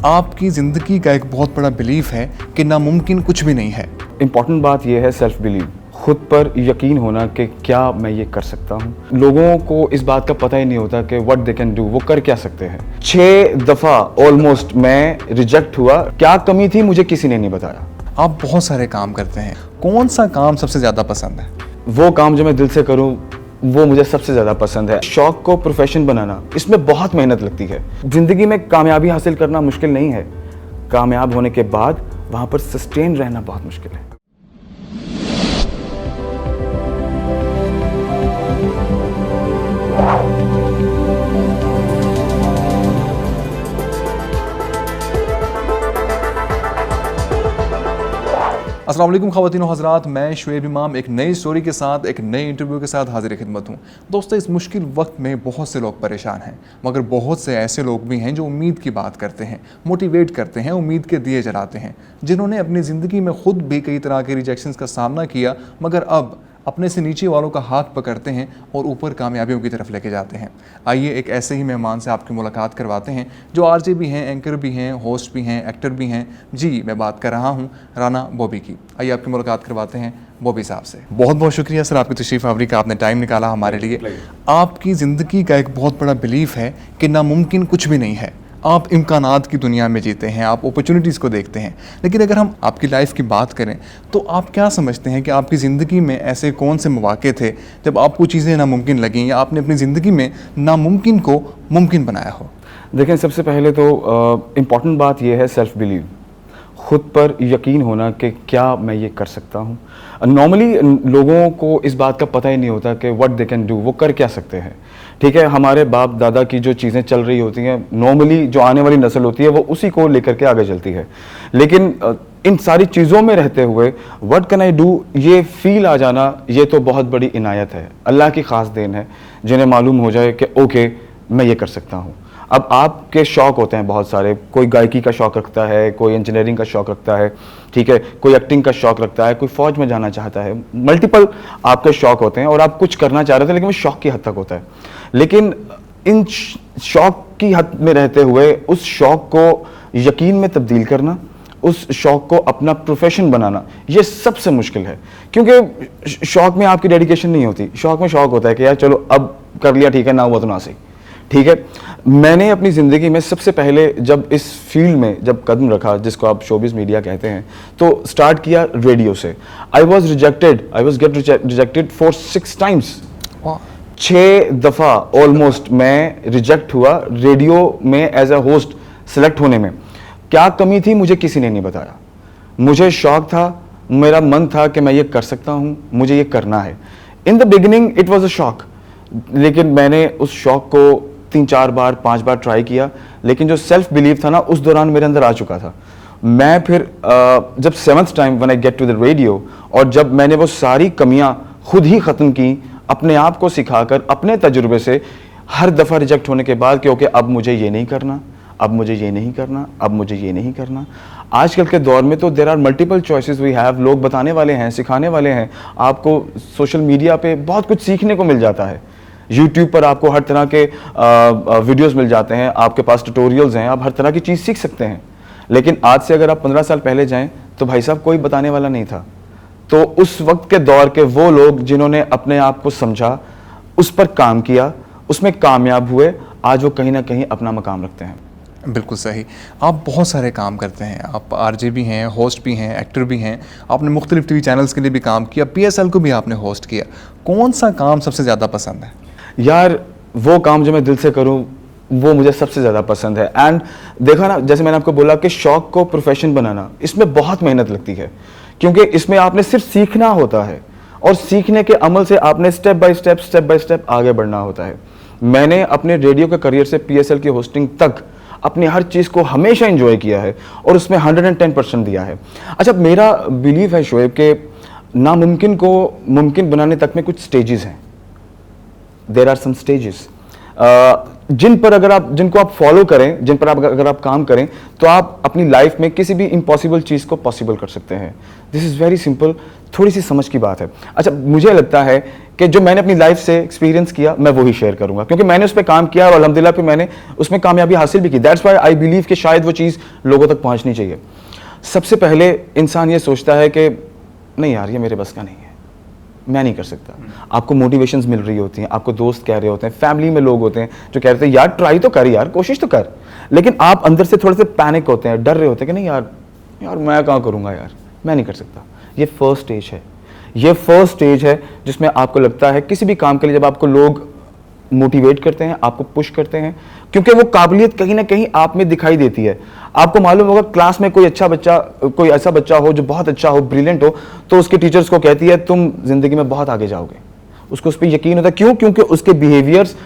आपकी ज़िंदगी का एक बहुत बड़ा बिलीफ है कि नामुमकिन कुछ भी नहीं है। इम्पॉर्टेंट बात यह है सेल्फ बिलीव, खुद पर यकीन होना कि क्या मैं ये कर सकता हूँ। लोगों को इस बात का पता ही नहीं होता कि व्हाट दे कैन डू, वो कर क्या सकते हैं। 6 दफ़ा ऑलमोस्ट मैं रिजेक्ट हुआ। क्या कमी थी मुझे किसी ने नहीं बताया। आप बहुत सारे काम करते हैं, कौन सा काम सबसे ज़्यादा पसंद है? वो काम जो मैं दिल से करूँ वो मुझे सबसे ज़्यादा पसंद है। शौक को प्रोफेशन बनाना, इसमें बहुत मेहनत लगती है। ज़िंदगी में कामयाबी हासिल करना मुश्किल नहीं है, कामयाब होने के बाद वहाँ पर सस्टेन रहना बहुत मुश्किल है। अस्सलाम वालेकुम ख़वातीन व हज़रात, मैं शुएब इमाम एक नई स्टोरी के साथ, एक नए इंटरव्यू के साथ हाजिर खिदमत हूँ। दोस्तों, इस मुश्किल वक्त में बहुत से लोग परेशान हैं, मगर बहुत से ऐसे लोग भी हैं जो उम्मीद की बात करते हैं, मोटिवेट करते हैं, उम्मीद के दिए जलाते हैं, जिन्होंने अपनी ज़िंदगी में ख़ुद भी कई तरह के रिजेक्शंस का सामना किया, मगर अब अपने से नीचे वालों का हाथ पकड़ते हैं और ऊपर कामयाबियों की तरफ लेके जाते हैं। आइए एक ऐसे ही मेहमान से आपकी मुलाकात करवाते हैं जो आरजे भी हैं, एंकर भी हैं, होस्ट भी हैं, एक्टर भी हैं। जी, मैं बात कर रहा हूं राना बॉबी की। आइए आपकी मुलाकात करवाते हैं बॉबी साहब से। बहुत बहुत शुक्रिया सर आपकी तशरीफ़ आवरी का, आपने टाइम निकाला हमारे लिए। आपकी ज़िंदगी का एक बहुत बड़ा बिलीफ है कि नामुमकिन कुछ भी नहीं है। आप इम्कानात की दुनिया में जीते हैं, आप अपॉर्चुनिटीज़ को देखते हैं। लेकिन अगर हम आपकी लाइफ की बात करें तो आप क्या समझते हैं कि आपकी ज़िंदगी में ऐसे कौन से मौके थे जब आपको चीज़ें नामुमकिन लगीं या आपने अपनी ज़िंदगी में नामुमकिन को मुमकिन बनाया हो? देखें, सबसे पहले तो इम्पॉर्टेंट बात यह है सेल्फ बिलीव, खुद पर यकीन होना कि क्या मैं ये कर सकता हूँ। नॉर्मली लोगों को इस बात का पता ही नहीं होता कि व्हाट दे कैन डू, वो कर क्या सकते हैं। ठीक है, हमारे बाप दादा की जो चीज़ें चल रही होती हैं, नॉर्मली जो आने वाली नस्ल होती है वो उसी को लेकर के आगे चलती है। लेकिन इन सारी चीज़ों में रहते हुए व्हाट कैन आई डू, ये फील आ जाना, ये तो बहुत बड़ी इनायत है, अल्लाह की ख़ास देन है, जिन्हें मालूम हो जाए कि ओके मैं ये कर सकता हूँ। अब आपके शौक़ होते हैं बहुत सारे, कोई गायकी का शौक़ रखता है, कोई इंजीनियरिंग का शौक़ रखता है, ठीक है, कोई एक्टिंग का शौक़ रखता है, कोई फ़ौज में जाना चाहता है। मल्टीपल आपके शौक़ होते हैं और आप कुछ करना चाह रहे थे, लेकिन वो शौक़ की हद तक होता है। लेकिन इन शौक़ की हद में रहते हुए उस शौक़ को यकीन में तब्दील करना, उस शौक़ को अपना प्रोफेशन बनाना, ये सबसे मुश्किल है। क्योंकि शौक़ में आपकी डेडिकेशन नहीं होती। शौक़ में शौक़ होता है कि यार चलो अब कर लिया, ठीक है, ना हुआ तो ना सही, ठीक है। मैंने अपनी ज़िंदगी में सबसे पहले जब इस फील्ड में जब कदम रखा, जिसको आप शोबिज़ मीडिया कहते हैं, तो स्टार्ट किया रेडियो से। I was get rejected for 6 times. 6 दफ़ा ऑलमोस्ट मैं रिजेक्ट हुआ रेडियो में एज अ होस्ट सेलेक्ट होने में। क्या कमी थी मुझे किसी ने नहीं बताया। मुझे शौक था, मेरा मन था कि मैं ये कर सकता हूँ, मुझे ये करना है। In the beginning it was a शौक, लेकिन मैंने उस शौक को 3-4 बार 5 बार ट्राई किया, लेकिन जो सेल्फ बिलीव था ना, उस दौरान मेरे अंदर आ चुका था। मैं फिर जब 7th time when I get to the radio, और जब मैंने वो सारी कमियां खुद ही ख़त्म की, अपने आप को सिखाकर, अपने तजुर्बे से, हर दफ़ा रिजेक्ट होने के बाद, क्योंकि अब मुझे ये नहीं करना, अब मुझे ये नहीं करना, अब मुझे ये नहीं करना। आजकल के दौर में तो there are multiple choices we have. लोग बताने वाले हैं, सिखाने वाले हैं, आपको सोशल मीडिया पे बहुत कुछ सीखने को मिल जाता है। यूट्यूब पर आपको हर तरह के वीडियोस मिल जाते हैं, आपके पास ट्यूटोरियल्स हैं, आप हर तरह की चीज़ सीख सकते हैं। लेकिन आज से अगर आप 15 साल पहले जाएं तो भाई साहब कोई बताने वाला नहीं था। तो उस वक्त के दौर के वो लोग जिन्होंने अपने आप को समझा, उस पर काम किया, उसमें कामयाब हुए, आज वो कहीं ना कहीं अपना मकाम रखते हैं। बिल्कुल सही। आप बहुत सारे काम करते हैं, आप आरजे भी हैं, होस्ट भी हैं, एक्टर भी हैं, आपने मुख्तलिफ टीवी चैनल्स के लिए भी काम किया, PSL को भी आपने होस्ट किया। कौन सा काम सबसे ज़्यादा पसंद है? यार वो काम जो मैं दिल से करूं वो मुझे सबसे ज़्यादा पसंद है। एंड देखा ना, जैसे मैंने आपको बोला कि शौक़ को प्रोफेशन बनाना, इसमें बहुत मेहनत लगती है, क्योंकि इसमें आपने सिर्फ सीखना होता है और सीखने के अमल से आपने स्टेप बाय स्टेप आगे बढ़ना होता है। मैंने अपने रेडियो के करियर से PSL की होस्टिंग तक अपनी हर चीज़ को हमेशा एंजॉय किया है और उसमें 110% दिया है। अच्छा, मेरा बिलीव है शोएब के नामुमकिन को मुमकिन बनाने तक में कुछ स्टेजेस हैं। देयर आर सम स्टेजेस जिनको आप फॉलो करें, जिन पर अगर आप काम करें, तो आप अपनी लाइफ में किसी भी इम्पॉसिबल चीज़ को पॉसिबल कर सकते हैं। दिस इज़ वेरी सिंपल, थोड़ी सी समझ की बात है। अच्छा, मुझे लगता है कि जो मैंने अपनी लाइफ से एक्सपीरियंस किया मैं वही शेयर करूंगा, क्योंकि मैंने उस पर काम किया और अल्हम्दुलिल्लाह फिर मैंने उसमें कामयाबी हासिल भी की। दैट्स व्हाई आई बिलीव कि शायद वो चीज़ लोगों तक पहुंचनी चाहिए। सबसे पहले इंसान ये सोचता है कि नहीं यार ये मेरे बस का नहीं है, मैं नहीं कर सकता। आपको मोटिवेशंस मिल रही होती हैं, आपको दोस्त कह रहे होते हैं, फैमिली में लोग होते हैं जो कह रहे हैं यार ट्राई तो कर, यार कोशिश तो कर, लेकिन आप अंदर से थोड़े से पैनिक होते हैं, डर रहे होते हैं कि नहीं यार मैं कहाँ करूँगा, यार मैं नहीं कर सकता। ये फर्स्ट स्टेज है, ये फर्स्ट स्टेज है जिसमें आपको लगता है किसी भी काम के लिए जब आपको लोग मोटिवेट करते हैं, आपको पुश करते हैं, क्योंकि वो काबिलियत कहीं ना कहीं आप में दिखाई देती है। आपको मालूम होगा क्लास में कोई अच्छा बच्चा, कोई ऐसा बच्चा हो जो बहुत अच्छा हो, ब्रिलियंट हो, तो उसके टीचर्स को कहती है तुम जिंदगी में बहुत आगे जाओगे। उसको उस पर यकीन होता है, क्यों? क्योंकि उसके बिहेवियर्स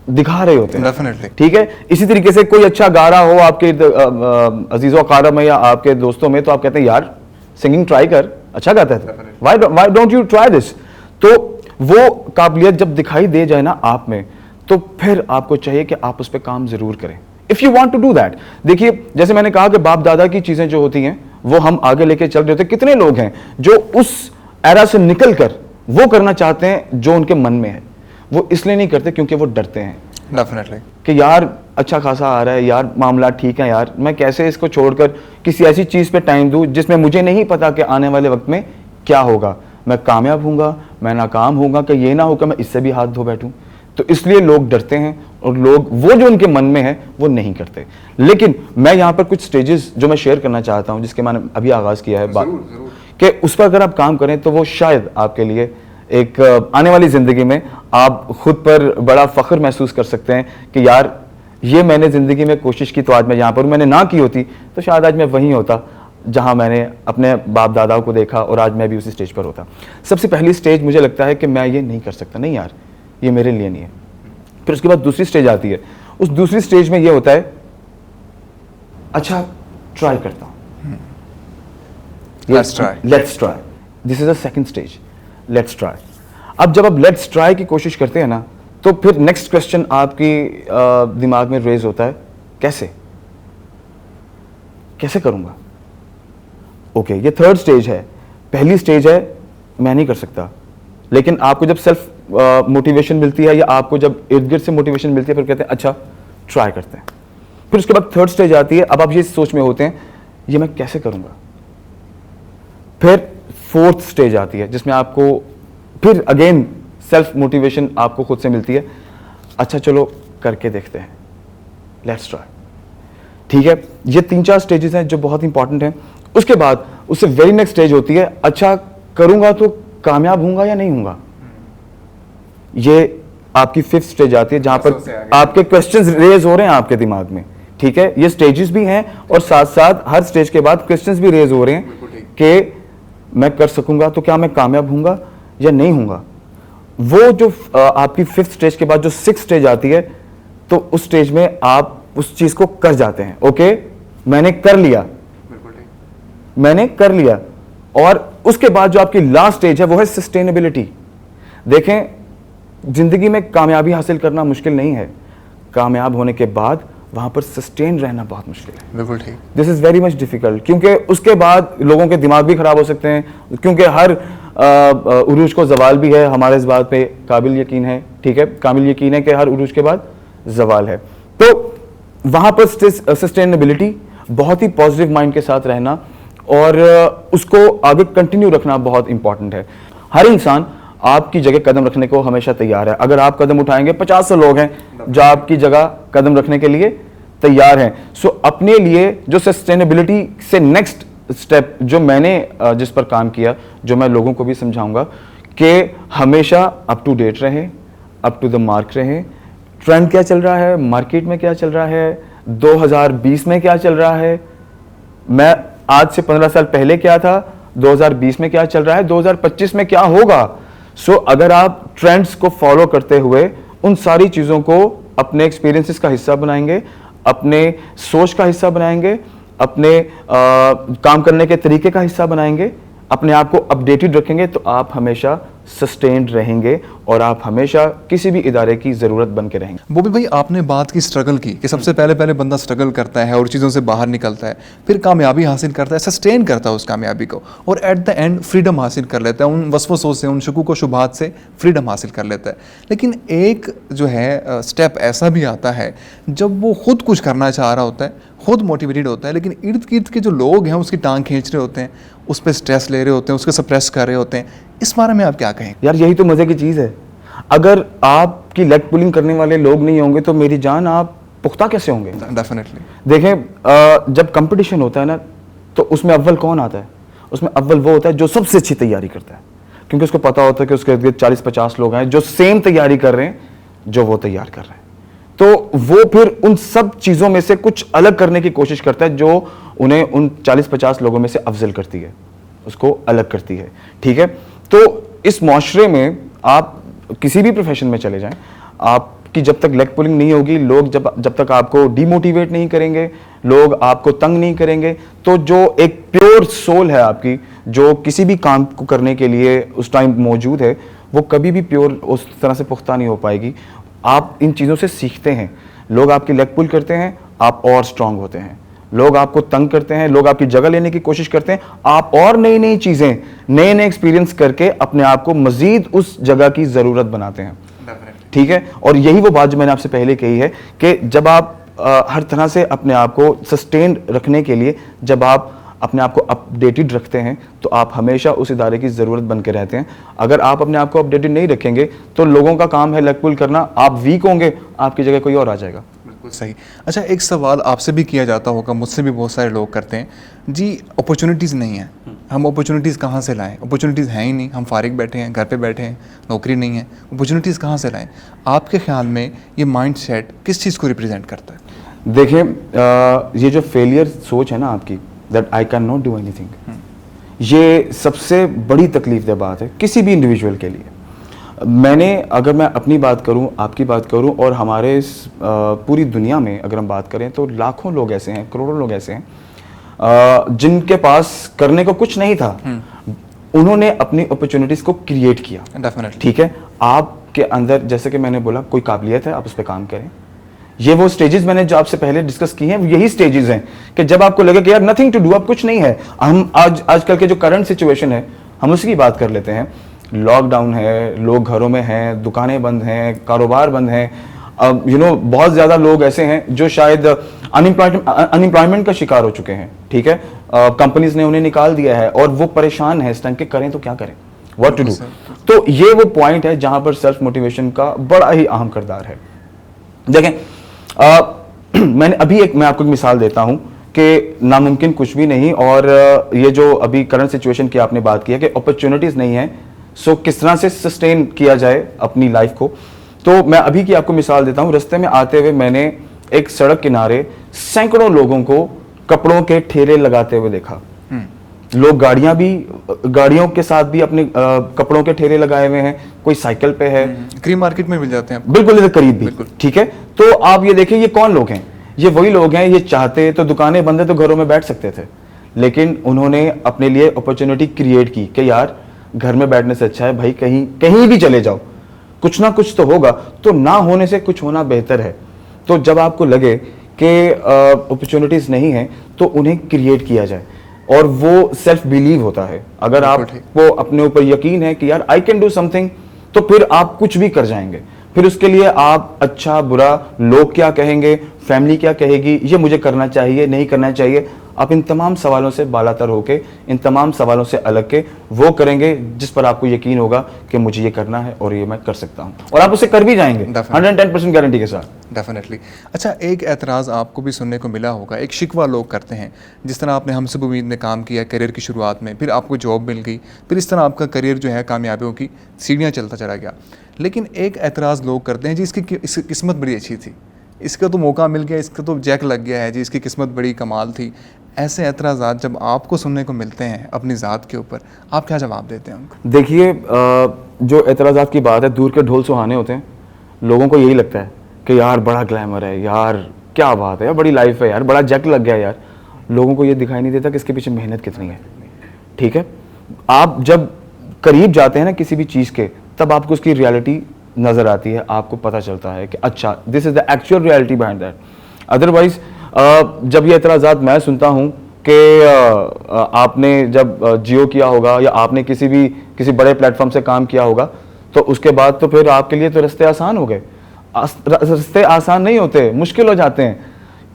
दिखा रहे होते हैं। डेफिनेटली। ठीक है, इसी तरीके से कोई अच्छा गा रहा हो आपके अजीजो अकारा में या आपके दोस्तों में, तो आप कहते हैं यार सिंगिंग ट्राई कर, अच्छा गाता है, why don't you try this. तो वो काबिलियत जब दिखाई दे जाए ना आप में, तो फिर आपको चाहिए कि आप उस पर काम जरूर करें, if you want to do that. देखिए जैसे मैंने कहा कि बाप दादा की चीजें जो होती हैं वो हम आगे लेके चल रहे होते हैं। कितने लोग हैं जो उस एरा से निकल कर वो करना चाहते हैं जो उनके मन में है, वो इसलिए नहीं करते क्योंकि वो डरते हैं डेफिनेटली कि यार अच्छा खासा आ रहा है, यार मामला ठीक है, यार मैं कैसे इसको छोड़कर किसी ऐसी चीज पे टाइम दूं जिसमें मुझे नहीं पता कि आने वाले वक्त में क्या होगा, मैं कामयाब होऊंगा, मैं नाकाम होऊंगा, कि ये ना हो कि मैं इससे भी हाथ धो बैठूं। तो इसलिए लोग डरते हैं और लोग वो जो उनके मन में है वो नहीं करते। लेकिन मैं यहाँ पर कुछ स्टेजेस जो मैं शेयर करना चाहता हूँ, जिसके मैंने अभी आगाज किया है बात, कि उस पर अगर आप काम करें तो वो शायद आपके लिए एक आने वाली जिंदगी में आप खुद पर बड़ा फख्र महसूस कर सकते हैं कि यार ये मैंने जिंदगी में कोशिश की, तो आज मैं यहाँ पर, मैंने ना की होती तो शायद आज मैं वहीं होता जहाँ मैंने अपने बाप दादाओं को देखा और आज मैं भी उसी स्टेज पर होता। सबसे पहली स्टेज मुझे लगता है कि मैं ये नहीं कर सकता, नहीं यार ये मेरे लिए नहीं है। फिर उसके बाद दूसरी स्टेज आती है, उस दूसरी स्टेज में ये होता है अच्छा ट्राई करता हूं, let's try, this is a second stage, let's try. अब जब आप लेट्स ट्राई की कोशिश करते हैं ना, तो फिर नेक्स्ट क्वेश्चन आपकी दिमाग में रेज होता है, कैसे करूंगा। ओके, ये थर्ड स्टेज है। पहली स्टेज है मैं नहीं कर सकता, लेकिन आपको जब सेल्फ मोटिवेशन मिलती है या आपको जब इर्द गिर्द से मोटिवेशन मिलती है, फिर कहते हैं अच्छा ट्राई करते हैं। फिर उसके बाद थर्ड स्टेज आती है, अब आप ये सोच में होते हैं ये मैं कैसे करूंगा। फिर फोर्थ स्टेज आती है जिसमें आपको फिर अगेन सेल्फ मोटिवेशन आपको खुद से मिलती है, अच्छा चलो करके देखते हैं, लेट्स ट्राई। ठीक है, ये 3-4 स्टेजेस हैं जो बहुत इंपॉर्टेंट हैं। उसके बाद उससे वेरी नेक्स्ट स्टेज होती है अच्छा करूंगा तो कामयाब होऊंगा या नहीं होऊंगा। ये आपकी फिफ्थ स्टेज आती है जहां पर आपके क्वेश्चंस रेज हो रहे हैं आपके दिमाग में। ठीक है, ये स्टेजेस भी हैं और साथ साथ हर स्टेज के बाद क्वेश्चंस भी रेज हो रहे हैं कि मैं कर सकूंगा तो क्या मैं कामयाब होऊंगा या नहीं होऊंगा। वो जो आपकी फिफ्थ स्टेज के बाद जो सिक्स्थ स्टेज आती है, तो उस स्टेज में आप उस चीज को कर जाते हैं। ओके, मैंने कर लिया। और उसके बाद जो आपकी लास्ट स्टेज है वो है सस्टेनेबिलिटी। देखें, जिंदगी में कामयाबी हासिल करना मुश्किल नहीं है, कामयाब होने के बाद वहां पर सस्टेन रहना बहुत मुश्किल है। बिल्कुल ठीक। This is very much difficult, क्योंकि उसके बाद लोगों के दिमाग भी खराब हो सकते हैं, क्योंकि हर उरूज को जवाल भी है। हमारे इस बात पे काबिल यकीन है, ठीक है, काबिल यकीन है कि हर उरूज के बाद जवाल है। तो वहां पर सस्टेनेबिलिटी, बहुत ही पॉजिटिव माइंड के साथ रहना और उसको आगे कंटिन्यू रखना बहुत इंपॉर्टेंट है। हर इंसान आपकी जगह कदम रखने को हमेशा तैयार है। अगर आप कदम उठाएंगे, 50 लोग हैं जो आपकी जगह कदम रखने के लिए तैयार हैं। सो अपने लिए जो सस्टेनेबिलिटी से नेक्स्ट स्टेप जो मैंने जिस पर काम किया, जो मैं लोगों को भी समझाऊंगा कि हमेशा अप टू डेट रहें, अप टू द मार्क रहें। ट्रेंड क्या चल रहा है, मार्केट में क्या चल रहा है, 2020 में क्या चल रहा है, मैं आज से 15 साल पहले क्या था, 2020 में क्या चल रहा है, 2025 में क्या होगा। सो अगर आप ट्रेंड्स को फॉलो करते हुए उन सारी चीज़ों को अपने एक्सपीरियंसेस का हिस्सा बनाएंगे, अपने सोच का हिस्सा बनाएंगे, अपने काम करने के तरीके का हिस्सा बनाएंगे, अपने आप को अपडेटेड रखेंगे, तो आप हमेशा सस्टेन्ड रहेंगे और आप हमेशा किसी भी इदारे की ज़रूरत बन के रहेंगे। बॉबी भाई, आपने बात की स्ट्रगल की कि सबसे पहले बंदा स्ट्रगल करता है और चीज़ों से बाहर निकलता है, फिर कामयाबी हासिल करता है, सस्टेन करता है उस कामयाबी को, और एट द एंड फ्रीडम हासिल कर लेता है, उन वसवसों से, उन शकूक व शुबहात से फ्रीडम हासिल कर लेता है। लेकिन एक जो है स्टेप ऐसा भी आता है जब वो खुद कुछ करना चाह रहा होता है, खुद मोटिवेटेड होता है, लेकिन इर्द गिर्द के जो लोग हैं उसकी टांग खींच रहे होते हैं, उस पर स्ट्रेस ले रहे होते हैं, उसको सप्रेस कर रहे होते हैं। इस बारे में आप क्या कहें? यार यही तो मज़े की चीज़ है। अगर आपकी लेग पुलिंग करने वाले लोग नहीं होंगे तो मेरी जान आप पुख्ता कैसे होंगे? डेफिनेटली। देखें, जब कंपटीशन होता है ना तो उसमें अव्वल कौन आता है? उसमें अव्वल वो होता है जो सबसे अच्छी तैयारी करता है, क्योंकि उसको पता होता है कि उसके इर्द 40-50 लोग हैं जो सेम तैयारी कर रहे हैं जो वो तैयार कर रहे हैं। तो वो फिर उन सब चीज़ों में से कुछ अलग करने की कोशिश करता है जो उन्हें उन 40-50 लोगों में से अफजल करती है, उसको अलग करती है। ठीक है, तो इस माशरे में आप किसी भी प्रोफेशन में चले जाएं, आपकी जब तक लेग पुलिंग नहीं होगी, लोग जब तक आपको डीमोटिवेट नहीं करेंगे, लोग आपको तंग नहीं करेंगे, तो जो एक प्योर सोल है आपकी, जो किसी भी काम को करने के लिए उस टाइम मौजूद है, वो कभी भी प्योर उस तरह से पुख्ता नहीं हो पाएगी। आप इन चीज़ों से सीखते हैं। लोग आपकी लेग पुल करते हैं, आप और स्ट्रांग होते हैं। लोग आपको तंग करते हैं, लोग आपकी जगह लेने की कोशिश करते हैं, आप और नई नई चीज़ें, नए नए एक्सपीरियंस करके अपने आप को मजीद उस जगह की ज़रूरत बनाते हैं। ठीक है, और यही वो बात जो मैंने आपसे पहले कही है कि जब आप हर तरह से अपने आप को सस्टेन रखने के लिए, जब आप अपने आप को अपडेटेड रखते हैं, तो आप हमेशा उस इदारे की ज़रूरत बन के रहते हैं। अगर आप अपने आप को अपडेटेड नहीं रखेंगे तो लोगों का काम है लेग पुल करना, आप वीक होंगे, आपकी जगह कोई और आ जाएगा। बिल्कुल सही। अच्छा, एक सवाल आपसे भी किया जाता होगा, मुझसे भी बहुत सारे लोग करते हैं जी, अपॉर्चुनिटीज़ नहीं है, हम अपॉर्चुनिटीज़ कहाँ से लाएं? अपॉर्चुनिटीज़ हैं ही नहीं, हम फारिग बैठे हैं, घर पे बैठे हैं, नौकरी नहीं है, अपॉर्चुनिटीज़ कहाँ से लाएं? आपके ख्याल में ये माइंडसेट किस चीज़ को रिप्रेजेंट करता है? देखिए, ये जो फेलियर सोच है ना आपकी, that I can not do anything, ये सबसे बड़ी तकलीफदेह बात है किसी भी इंडिविजुअल के लिए। अगर मैं अपनी बात करूं, आपकी बात करूं, और हमारे पूरी दुनिया में अगर हम बात करें तो लाखों लोग ऐसे हैं, करोड़ों लोग ऐसे हैं जिनके पास करने को कुछ नहीं था, उन्होंने अपनी अपॉर्चुनिटीज को क्रिएट किया। डेफिनेटली। ठीक है, आपके अंदर, जैसे कि मैंने बोला, कोई काबिलियत है, आप उस पर काम करें। ये वो स्टेजेस मैंने जो आपसे पहले डिस्कस की हैं, यही स्टेजेस हैं कि जब आपको लगे कि यार नथिंग टू डू, अब कुछ नहीं है। हम आजकल के जो करंट सिचुएशन है, हम उसी की बात कर लेते हैं। लॉकडाउन है, लोग घरों में हैं, दुकानें बंद हैं, कारोबार बंद हैं। अब बहुत ज़्यादा लोग ऐसे हैं जो शायद अनएम्प्लॉयमेंट का शिकार हो चुके हैं। ठीक है, कंपनीज ने उन्हें निकाल दिया है और वो परेशान है इस टाइम के, करें तो क्या करें, व्हाट टू डू। तो ये वो पॉइंट है जहां पर सेल्फ मोटिवेशन का बड़ा ही अहम किरदार है। देखें, मैं आपको एक मिसाल देता हूं कि नामुमकिन कुछ भी नहीं, और ये जो अभी करंट सिचुएशन की आपने बात की है कि अपॉर्चुनिटीज नहीं है, सो किस तरह से सस्टेन किया जाए अपनी लाइफ को। तो मैं अभी की आपको मिसाल देता हूं। रास्ते में आते हुए मैंने एक सड़क किनारे सैकड़ों लोगों को कपड़ों के ठेले लगाते हुए देखा। लोग गाड़ियों के साथ भी अपने कपड़ों के ठेले लगाए हुए हैं, कोई साइकिल पे है, क्री मार्केट में मिल जाते हैं, बिल्कुल इधर करीब भी। ठीक है, तो आप ये देखिए, ये कौन लोग हैं? ये वही लोग हैं, ये चाहते तो दुकानें बंद है तो घरों में बैठ सकते थे, लेकिन उन्होंने अपने लिए अपॉर्चुनिटी क्रिएट की कि यार घर में बैठने से अच्छा है भाई, कहीं भी चले जाओ, कुछ ना कुछ तो होगा, तो ना होने से कुछ होना बेहतर है। तो जब आपको लगे कि अपॉर्चुनिटीज नहीं है तो उन्हें क्रिएट किया जाए, और वो सेल्फ बिलीव होता है। अगर आपको अपने ऊपर यकीन है कि यार आई कैन डू समथिंग, तो फिर आप कुछ भी कर जाएंगे। फिर उसके लिए आप अच्छा बुरा, लोग क्या कहेंगे, फैमिली क्या कहेगी, ये मुझे करना चाहिए नहीं करना चाहिए, आप इन तमाम सवालों से बालातर होके, इन तमाम सवालों से अलग के वो करेंगे जिस पर आपको यकीन होगा कि मुझे ये करना है और ये मैं कर सकता हूँ, और आप उसे कर भी जाएंगे 110% गारंटी के साथ। डेफिनेटली। अच्छा, एक एतराज़ आपको भी सुनने को मिला होगा, एक शिकवा लोग करते हैं, जिस तरह आपने हमसे उम्मीद में काम किया करियर की शुरुआत में, फिर आपको जॉब मिल गई, फिर इस तरह आपका करियर जो है कामयाबियों की सीढ़ियाँ चलता चला गया। लेकिन एक एतराज़ लोग करते हैं जी, इसकी किस्मत बड़ी अच्छी थी, इसका तो मौका मिल गया, इसका तो जैक लग गया है जी, इसकी किस्मत बड़ी कमाल थी। ऐसे एतराज़ात जब आपको सुनने को मिलते हैं अपनी ज़ात के ऊपर, आप क्या जवाब देते हैं उनको? देखिए, जो एतराज़ात की बात है, दूर के ढोल सुहाने होते हैं। लोगों को यही लगता है कि यार बड़ा ग्लैमर है, यार क्या बात है, यार बड़ी लाइफ है, यार बड़ा जैक लग गया यार। लोगों को ये दिखाई नहीं देता कि इसके पीछे मेहनत कितनी है। ठीक है, आप जब करीब जाते हैं ना किसी भी चीज़ के, तब आपको उसकी रियलिटी नज़र आती है, आपको पता चलता है कि अच्छा this is the actual reality behind that. Otherwise जब ये एतराज़ात मैं सुनता हूँ कि आपने जब जियो किया होगा या आपने किसी बड़े प्लेटफॉर्म से काम किया होगा, तो उसके बाद तो फिर आपके लिए तो रास्ते आसान हो गए। रास्ते आसान नहीं होते, मुश्किल हो जाते हैं,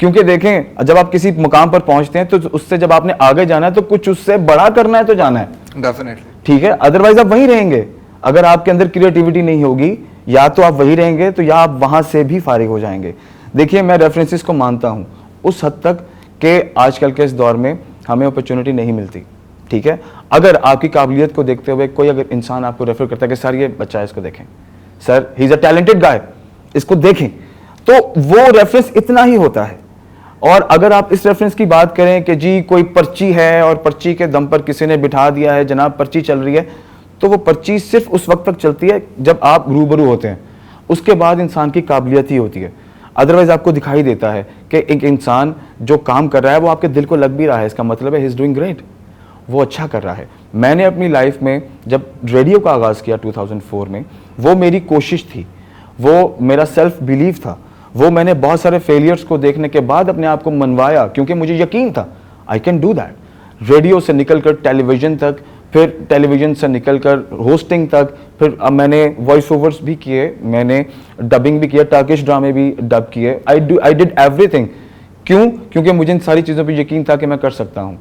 क्योंकि देखें जब आप किसी मुकाम पर पहुंचते हैं तो उससे जब आपने आगे जाना है तो कुछ उससे बड़ा करना है तो जाना है, डेफिनेटली, ठीक है। अदरवाइज आप वहीं रहेंगे। अगर आपके अंदर क्रिएटिविटी नहीं होगी, या तो आप वहीं रहेंगे तो या आप वहां से भी फारिग हो जाएंगे। देखिए मैं रेफरेंसेस को मानता हूं उस हद तक कि आजकल के इस दौर में हमें अपॉर्चुनिटी नहीं मिलती, ठीक है। अगर आपकी काबिलियत को देखते हुए कोई अगर इंसान आपको रेफर करता है कि सर ये बच्चा है, इसको देखें, sir he is a talented guy, इसको देखें, तो वो रेफरेंस इतना ही होता है। और अगर आप इस रेफरेंस की बात करें कि जी कोई पर्ची है और पर्ची के दम पर किसी ने बिठा दिया है, जनाब पर्ची चल रही है, तो वो पर्ची सिर्फ उस वक्त तक चलती है जब आप रूबरू होते हैं, उसके बाद इंसान की काबिलियत ही होती है। अदरवाइज आपको दिखाई देता है कि एक इंसान जो काम कर रहा है वो आपके दिल को लग भी रहा है, इसका मतलब है ही इज डूइंग ग्रेट, वो अच्छा कर रहा है। मैंने अपनी लाइफ में जब रेडियो का आगाज़ किया 2004 में, वो मेरी कोशिश थी, वो मेरा सेल्फ बिलीव था, वो मैंने बहुत सारे फेलियर्स को देखने के बाद अपने आप को मनवाया, क्योंकि मुझे यकीन था I can do that. Radio से निकलकर टेलीविज़न तक, फिर टेलीविज़न से निकलकर होस्टिंग तक, फिर अब मैंने वॉइस ओवर्स भी किए, मैंने डबिंग भी किया, टर्किश ड्रामे भी डब किए, आई डिड एवरीथिंग। क्यों? क्योंकि मुझे इन सारी चीज़ों पर यकीन था कि मैं कर सकता हूँ,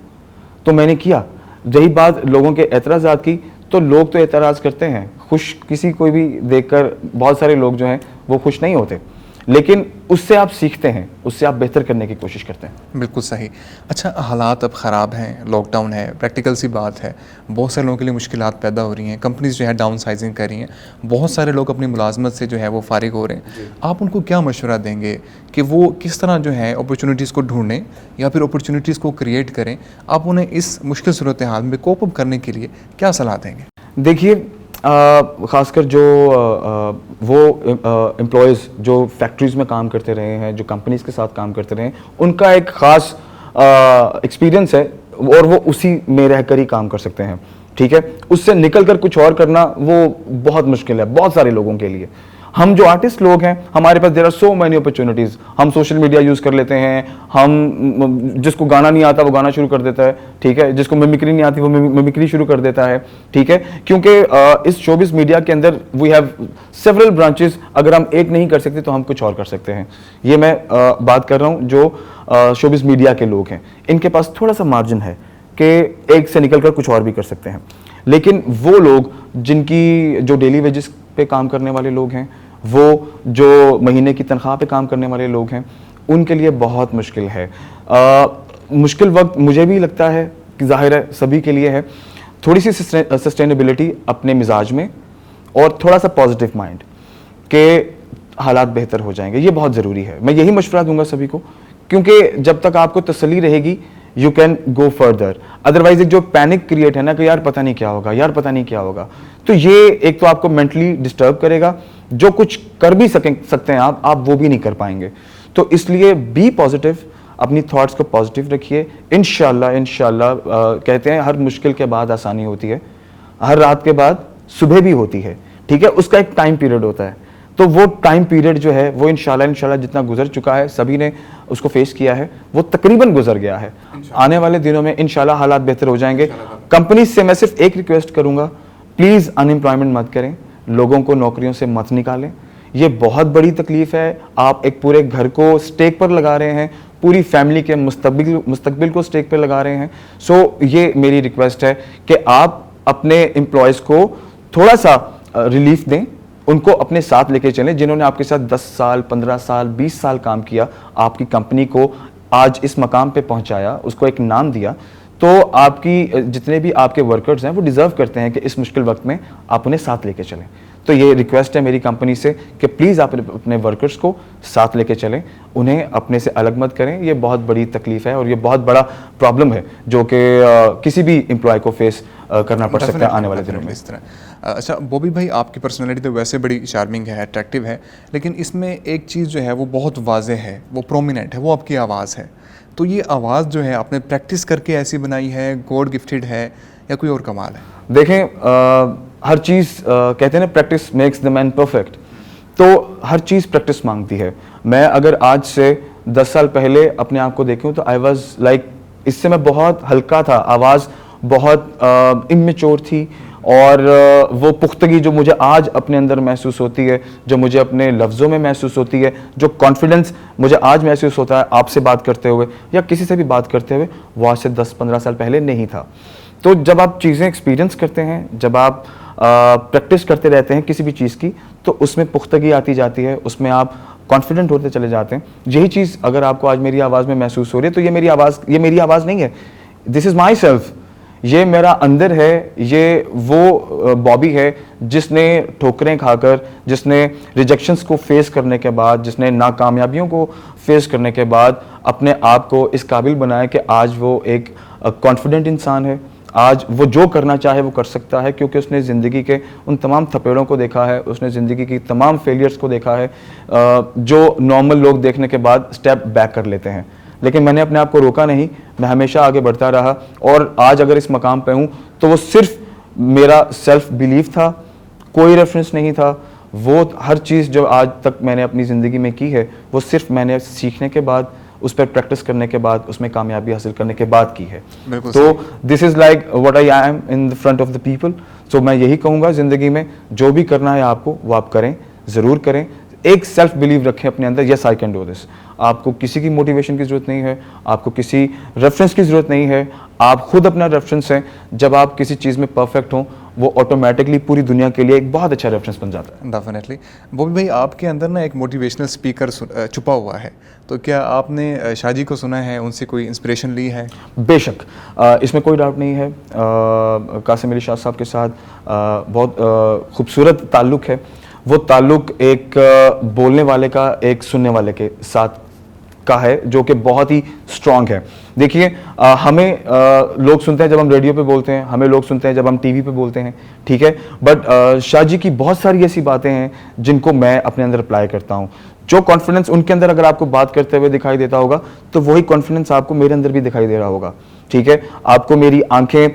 तो मैंने किया। रही बात लोगों के एतराज़ात की, तो लोग तो एतराज़ करते हैं, खुश किसी कोई भी देखकर बहुत सारे लोग जो हैं वो खुश नहीं होते, लेकिन उससे आप सीखते हैं, उससे आप बेहतर करने की कोशिश करते हैं। बिल्कुल सही। अच्छा, हालात अब ख़राब हैं, लॉकडाउन है, प्रैक्टिकल सी बात है, बहुत सारे लोगों के लिए मुश्किलात पैदा हो रही हैं, कंपनीज जो है डाउन साइजिंग कर रही हैं, बहुत सारे लोग अपनी मुलाजमत से जो है वो फारिग हो रहे हैं। आप उनको क्या मशवरा देंगे कि वो किस तरह जो है अपॉर्चुनिटीज़ को ढूंढें या फिर अपॉर्चुनिटीज़ को क्रिएट करें? आप उन्हें इस मुश्किल सूरत हाल में कोप अप करने के लिए क्या सलाह देंगे? देखिए ख़ासकर जो वो एम्प्लॉयज़ जो फैक्ट्रीज़ में काम करते रहे हैं, जो कंपनीज़ के साथ काम करते रहे हैं, उनका एक ख़ास एक्सपीरियंस है और वो उसी में रहकर ही काम कर सकते हैं, ठीक है। उससे निकल कर कुछ और करना वो बहुत मुश्किल है बहुत सारे लोगों के लिए। हम जो आर्टिस्ट लोग हैं, हमारे पास there are so many opportunities. हम सोशल मीडिया यूज़ कर लेते हैं, हम जिसको गाना नहीं आता वो गाना शुरू कर देता है, ठीक है, जिसको मिमिक्री नहीं आती वो मिमिक्री शुरू कर देता है, ठीक है, क्योंकि इस शोबिज़ मीडिया के अंदर वी हैव सेवरल ब्रांचेस। अगर हम एक नहीं कर सकते तो हम कुछ और कर सकते हैं। ये मैं बात कर रहा हूँ जो शोबिज़ मीडिया के लोग हैं, इनके पास थोड़ा सा मार्जिन है कि एक से निकल कर कुछ और भी कर सकते हैं। लेकिन वो लोग जिनकी जो डेली वेजेस पे काम करने वाले लोग हैं, वो जो महीने की तनख्वाह पे काम करने वाले लोग हैं, उनके लिए बहुत मुश्किल है। मुश्किल वक्त मुझे भी लगता है कि ज़ाहिर है सभी के लिए है। थोड़ी सी सस्टेनेबिलिटी अपने मिजाज में और थोड़ा सा पॉजिटिव माइंड के हालात बेहतर हो जाएंगे, ये बहुत ज़रूरी है। मैं यही मशवरा दूंगा सभी को, क्योंकि जब तक आपको तसल्ली रहेगी you can go further. Otherwise एक जो पैनिक क्रिएट है ना कि यार पता नहीं क्या होगा, यार पता नहीं क्या होगा, तो ये एक तो आपको मेंटली डिस्टर्ब करेगा, जो कुछ कर भी सकते हैं आप वो भी नहीं कर पाएंगे। तो इसलिए बी पॉजिटिव, अपनी थॉट्स को पॉजिटिव रखिए। इंशाल्लाह कहते हैं हर मुश्किल के बाद आसानी होती है, हर रात के बाद सुबह भी होती है, ठीक है, उसका एक टाइम पीरियड होता है। तो वो टाइम पीरियड जो है वो इंशाल्लाह जितना गुजर चुका है, सभी ने उसको फेस किया है, वो तकरीबन गुजर गया है। आने वाले दिनों में इंशाल्लाह हालात बेहतर हो जाएंगे। कंपनी से मैं सिर्फ एक रिक्वेस्ट करूंगा, प्लीज़ अनएम्प्लॉयमेंट मत करें, लोगों को नौकरियों से मत निकालें। ये बहुत बड़ी तकलीफ है। आप एक पूरे घर को स्टेक पर लगा रहे हैं, पूरी फैमिली के मुस्तकबिल को स्टेक पर लगा रहे हैं। सो ये मेरी रिक्वेस्ट है कि आप अपने एम्प्लॉयज़ को थोड़ा सा रिलीफ दें, उनको अपने साथ लेके चलें। जिन्होंने आपके साथ 10 साल 15 साल 20 साल काम किया, आपकी कंपनी को आज इस मकाम पे पहुंचाया, उसको एक नाम दिया, तो आपकी जितने भी आपके वर्कर्स हैं वो डिज़र्व करते हैं कि इस मुश्किल वक्त में आप उन्हें साथ लेके चलें। तो ये रिक्वेस्ट है मेरी कंपनी से कि प्लीज़ आप अपने वर्कर्स को साथ लेके चलें, उन्हें अपने से अलग मत करें। ये बहुत बड़ी तकलीफ है और ये बहुत बड़ा प्रॉब्लम है जो कि किसी भी एम्प्लॉय को फेस करना पड़ सकता है आने वाले दिनों में। इस तरह अच्छा बॉबी भाई, आपकी पर्सनैलिटी तो वैसे बड़ी चार्मिंग है, अट्रैक्टिव है, लेकिन इसमें एक चीज़ जो है वो बहुत वाज़ेह है, वो प्रोमिनेंट है, वो आपकी आवाज़ है। तो ये आवाज़ जो है आपने प्रैक्टिस करके ऐसी बनाई है, गॉड गिफ्टेड है या कोई और कमाल है? देखें हर चीज़ कहते हैं ना, practice makes the man perfect. तो हर चीज़ प्रैक्टिस मांगती है। मैं अगर आज से 10 साल पहले अपने आप को देखूं तो आई वॉज लाइक, इससे मैं बहुत हल्का था, आवाज़ बहुत इमेच्योर थी, और वो पुख्तगी जो मुझे आज अपने अंदर महसूस होती है, जो मुझे अपने लफ्ज़ों में महसूस होती है, जो कॉन्फिडेंस मुझे आज महसूस होता है आपसे बात करते हुए या किसी से भी बात करते हुए, वो आज से 10-15 साल पहले नहीं था। तो जब आप चीज़ें एक्सपीरियंस करते हैं, जब आप प्रैक्टिस करते रहते हैं किसी भी चीज़ की, तो उसमें पुख्तगी आती जाती है, उसमें आप कॉन्फिडेंट होते चले जाते हैं। यही चीज़ अगर आपको आज मेरी आवाज़ में महसूस हो रही है, तो ये मेरी आवाज़ नहीं है, दिस इज़ माई सेल्फ। ये मेरा अंदर है, ये वो बॉबी है जिसने ठोकरें खाकर, जिसने रिजेक्शंस को फेस करने के बाद, जिसने नाकामयाबियों को फेस करने के बाद अपने आप को इस काबिल बनाया कि आज वो एक कॉन्फिडेंट इंसान है। आज वो जो करना चाहे वो कर सकता है, क्योंकि उसने ज़िंदगी के उन तमाम थपेड़ों को देखा है, उसने ज़िंदगी की तमाम फेलियर्स को देखा है जो नॉर्मल लोग देखने के बाद स्टेप बैक कर लेते हैं। लेकिन मैंने अपने आप को रोका नहीं, मैं हमेशा आगे बढ़ता रहा, और आज अगर इस मकाम पे हूँ तो वो सिर्फ मेरा सेल्फ बिलीफ था, कोई रेफरेंस नहीं था। वो हर चीज़ जो आज तक मैंने अपनी ज़िंदगी में की है, वो सिर्फ मैंने सीखने के बाद, उस पर प्रैक्टिस करने के बाद, उसमें कामयाबी हासिल करने के बाद की है। तो this is like what I am in the front of the people. So मैं यही कहूँगा, ज़िंदगी में जो भी करना है आपको, वो आप करें, ज़रूर करें। एक सेल्फ बिलीव रखें अपने अंदर, yes I can do this. आपको किसी की मोटिवेशन की ज़रूरत नहीं है, आपको किसी रेफरेंस की ज़रूरत नहीं है, आप खुद अपना रेफरेंस हैं। जब आप किसी चीज़ में परफेक्ट हों, वो ऑटोमेटिकली पूरी दुनिया के लिए एक बहुत अच्छा रेफरेंस बन जाता है। डेफिनेटली। बॉबी भाई, आपके अंदर ना एक मोटिवेशनल स्पीकर छुपा हुआ है, तो क्या आपने शाहजी को सुना है, उनसे कोई इंस्पिरेशन ली है? बेशक, इसमें कोई डाउट नहीं है। कासिम अली शाह साहब के साथ बहुत खूबसूरत ताल्लुक़ है। वो ताल्लुक़ एक बोलने वाले का एक सुनने वाले के साथ का है, जो कि बहुत ही स्ट्रॉन्ग है। देखिए, हमें लोग सुनते हैं जब हम रेडियो पे बोलते हैं, हमें लोग सुनते हैं जब हम टीवी पे बोलते हैं, ठीक है, बट शाह जी की बहुत सारी ऐसी बातें हैं जिनको मैं अपने अंदर अप्लाई करता हूँ। जो कॉन्फिडेंस उनके अंदर अगर आपको बात करते हुए दिखाई देता होगा, तो वही कॉन्फिडेंस आपको मेरे अंदर भी दिखाई दे रहा होगा, ठीक है। आपको मेरी आंखें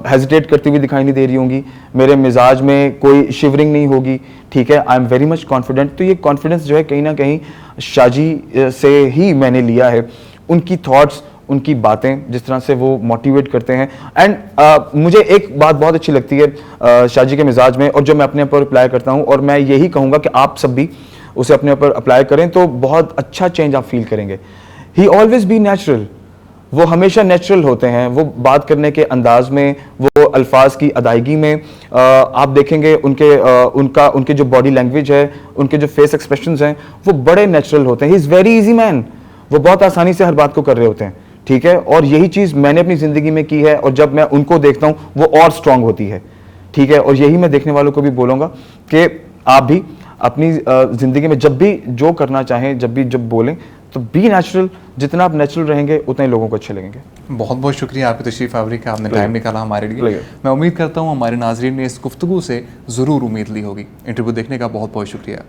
हेजिटेट करती हुई दिखाई नहीं दे रही होंगी, मेरे मिजाज में कोई शिवरिंग नहीं होगी, ठीक है। I am very much confident. तो ये कॉन्फिडेंस जो है कहीं ना कहीं शाह जी से ही मैंने लिया है। उनकी थॉट्स, उनकी बातें, जिस तरह से वो मोटिवेट करते हैं। एंड मुझे एक बात बहुत अच्छी लगती है शाह जी के मिजाज में, और जो मैं अपने ऊपर अप्लाई करता हूँ, और मैं यही कहूँगा कि आप सब भी उसे अपने ऊपर अप्लाई करें, तो बहुत अच्छा चेंज आप फील करेंगे। ही ऑलवेज बी नेचुरल। वो हमेशा नेचुरल होते हैं, वो बात करने के अंदाज में, वो अल्फाज की अदायगी में, आप देखेंगे उनके जो बॉडी लैंग्वेज है, उनके जो फेस एक्सप्रेशंस हैं, वो बड़े नेचुरल होते हैं। He is very easy man. वो बहुत आसानी से हर बात को कर रहे होते हैं, ठीक है। और यही चीज़ मैंने अपनी ज़िंदगी में की है, और जब मैं उनको देखता हूँ वो और स्ट्रांग होती है, ठीक है। और यही मैं देखने वालों को भी बोलूँगा कि आप भी अपनी ज़िंदगी में जब भी जो करना चाहें, जब बोलें, तो बी नेचुरल। जितना आप नेचुरल रहेंगे, उतना ही लोगों को अच्छे लगेंगे। बहुत बहुत शुक्रिया आपकी तशरीफ़ आवरी का, आपने टाइम निकाला हमारे लिए। मैं उम्मीद करता हूँ हमारे नाजरीन ने इस गुफ्तगू से ज़रूर उम्मीद ली होगी। इंटरव्यू देखने का बहुत बहुत शुक्रिया।